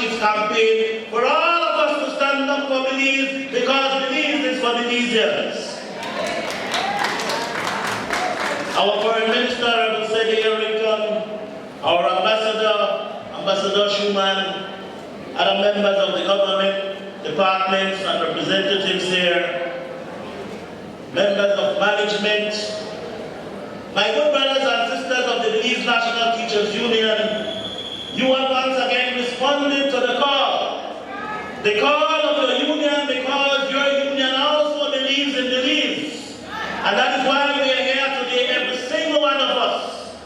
its campaign for all of us to stand up for Belize, because Belize is for Belizeans. Our Foreign Minister, Reverend Sedi Errington, our Ambassador Schumann, other members of the government, departments and representatives here, members of management, my good brothers and sisters of the Belize National Teachers Union, you have once again responded to the call of your union, because your union also believes in Belize. And that is why we are here today, every single one of us.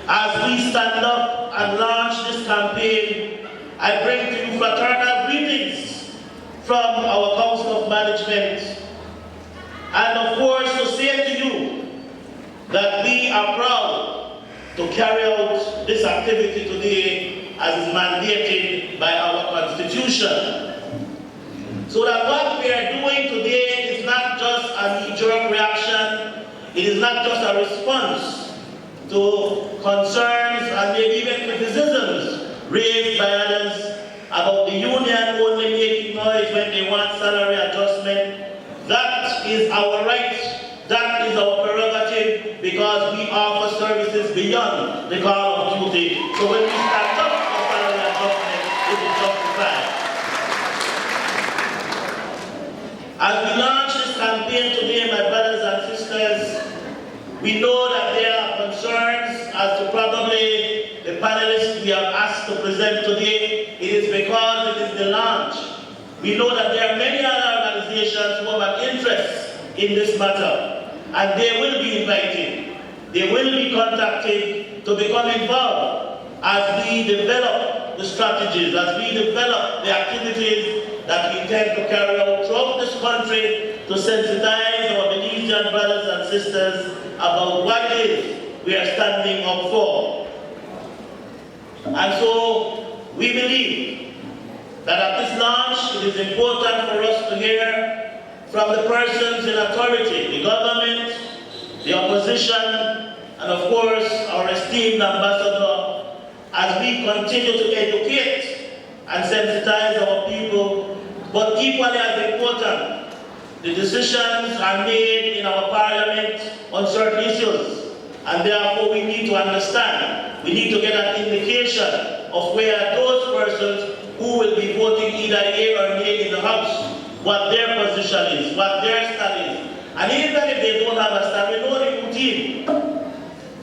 As we stand up and launch this campaign, I bring to you fraternal greetings from our Council of Management. And of course, to say to you that we are proud to carry out this activity today as is mandated by our Constitution. So that what we are doing today is not just a knee-jerk reaction, it is not just a response to concerns and maybe even criticisms raised by others about the union only making noise when they want salary adjustment. That is our right, that is our prerogative, because we offer services beyond the call of duty. So when we stand up for salary adjustment, it is justified. As we launch this campaign today, my brothers and sisters, we know that there are concerns as to probably the panelists we have asked to present today. It is because it is the launch. We know that there are many other organizations who have an interest in this matter, and they will be invited. They will be contacted to become involved as we develop the strategies, as we develop the activities that we intend to carry out throughout this country to sensitize our Belizean brothers and sisters about what it is we are standing up for. And so we believe that at this launch it is important for us to hear from the persons in authority, the government, the opposition, and of course our esteemed ambassador, as we continue to educate and sensitize our people. But equally as important, the decisions are made in our parliament on certain issues, and therefore we need to understand, we need to get an indication of where those persons who will be voting either yea or nay in the House, what their position is, what their stand is. And even if they don't have a stand, we know the routine.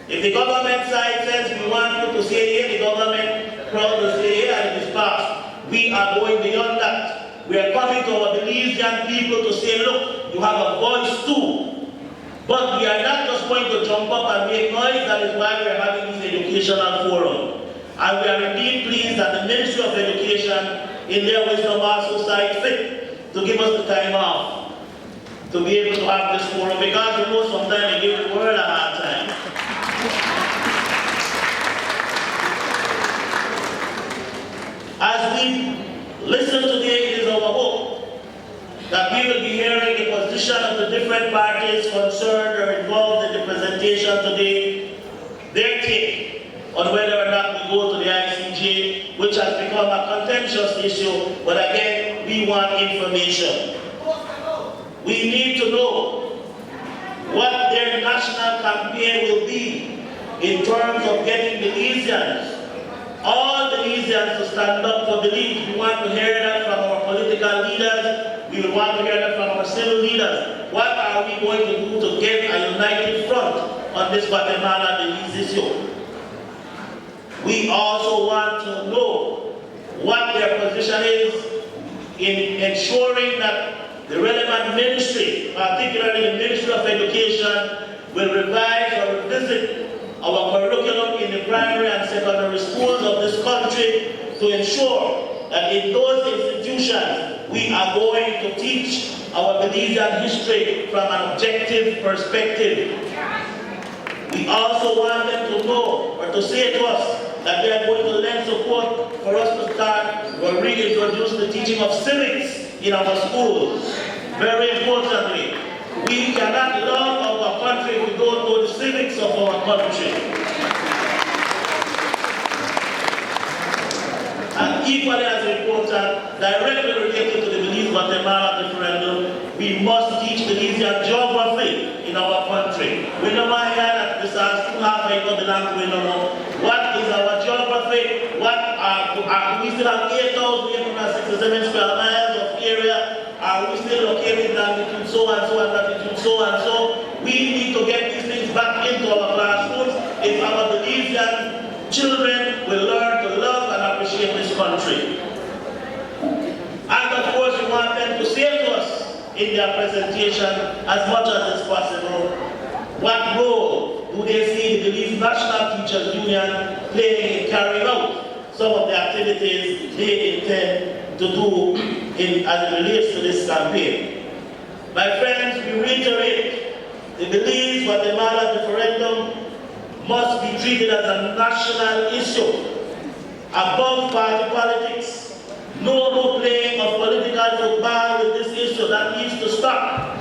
If the government side says we want you to say yea, the government crowd will say yea, and it is passed. We are going beyond that. We are coming to our Belizean people to say, look, you have a voice too. But we are not just going to jump up and make noise. That is why we are having this educational forum. And we are indeed pleased that the Ministry of Education, in their wisdom, also saw fit to give us the time off to be able to have this forum, because you know sometimes they give the world a hard time. As we listen today, it is our hope that we will be hearing the position of the different parties concerned or involved in the presentation today, their take on whether or not we go to the ICJ, which has become a contentious issue, but again, we want information. We need to know what their national campaign will be in terms of getting Belizeans, all Belizeans, to stand up for Belize. We want to hear that from our political leaders. We want to hear that from our civil leaders. What are we going to do to get a united front on this Guatemala-Belize issue? We also want to know what their position is in ensuring that the relevant ministry, particularly the Ministry of Education, will revise or revisit our curriculum in the primary and secondary schools of this country to ensure that in those institutions we are going to teach our Belizean history from an objective perspective. We also want them to know or to say to us that they are going to lend support for us to start or reintroduce the teaching of civics in our schools. Very importantly, we cannot love our country if we don't know the civics of our country. And equally as important, directly related to the Belize-Guatemala referendum, we must teach Belizean geography in our country. We know why that this has 2.5 acres belong to no more. What is our geography? We still have 8,867 square miles of area. Are we still located between so and so and latitude so and so? We need to get these things back into our classrooms if our Belizean children will learn to love and appreciate this country. And of course, we want them to say to us in their presentation, as much as is possible, what role do they see the Belize National Teachers Union playing in carrying out some of the activities they intend to do as it relates to this campaign. My friends, we reiterate, the Belize-Guatemala referendum must be treated as a national issue, above party politics. No more playing of political football with this issue. That needs to stop.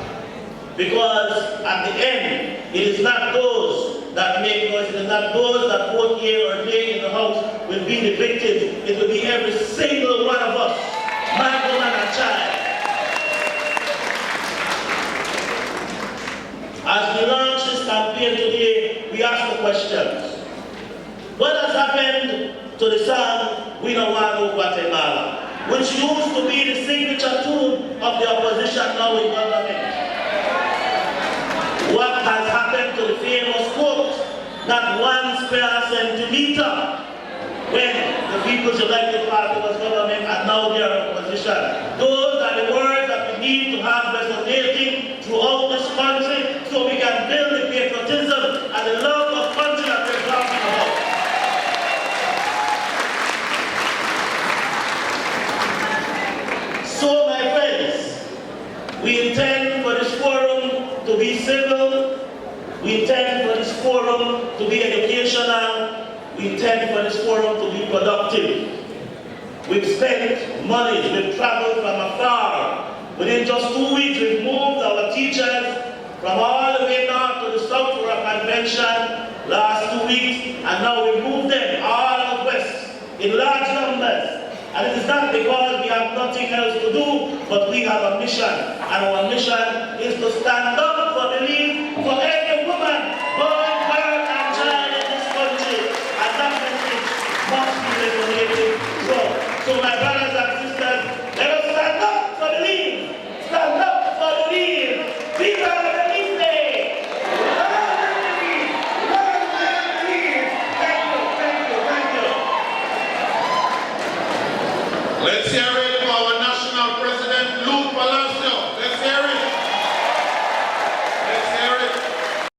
Because at the end, it is not those that make noise, it is not those that vote here or there in the house will be the victims. It will be every single one of us, man, woman, and child. As we launch this campaign today, we ask the questions. What has happened to the song, We Don't Want No Guatemala, which used to be the signature tune of the opposition now in government? What has happened to the famous quote, not 1 square centimeter, when the People's United Party was government and now they are opposition? Those are the words that we need to have resonating throughout this country so we can build the patriotism and the love of country that we're talking about. So, my friends, we intend for this forum to be civil, we intend for this forum to be educational, we intend for this forum to be productive. We've spent money, we've traveled from afar. Within just 2 weeks, we've moved our teachers from all the way north to the south for a convention last 2 weeks, and now we've moved them all out west in large numbers. And it is not because we have nothing else to do, but we have a mission. And our mission is to stand up for Belize, for every woman, boy, girl, and child in this country. And that message must be resonated. So my brothers and sisters, let us stand up for Belize. Stand up for Belize. Viva Belize Day! Love Belize! Love Belize! Thank you, thank you, thank you. Let's hear it.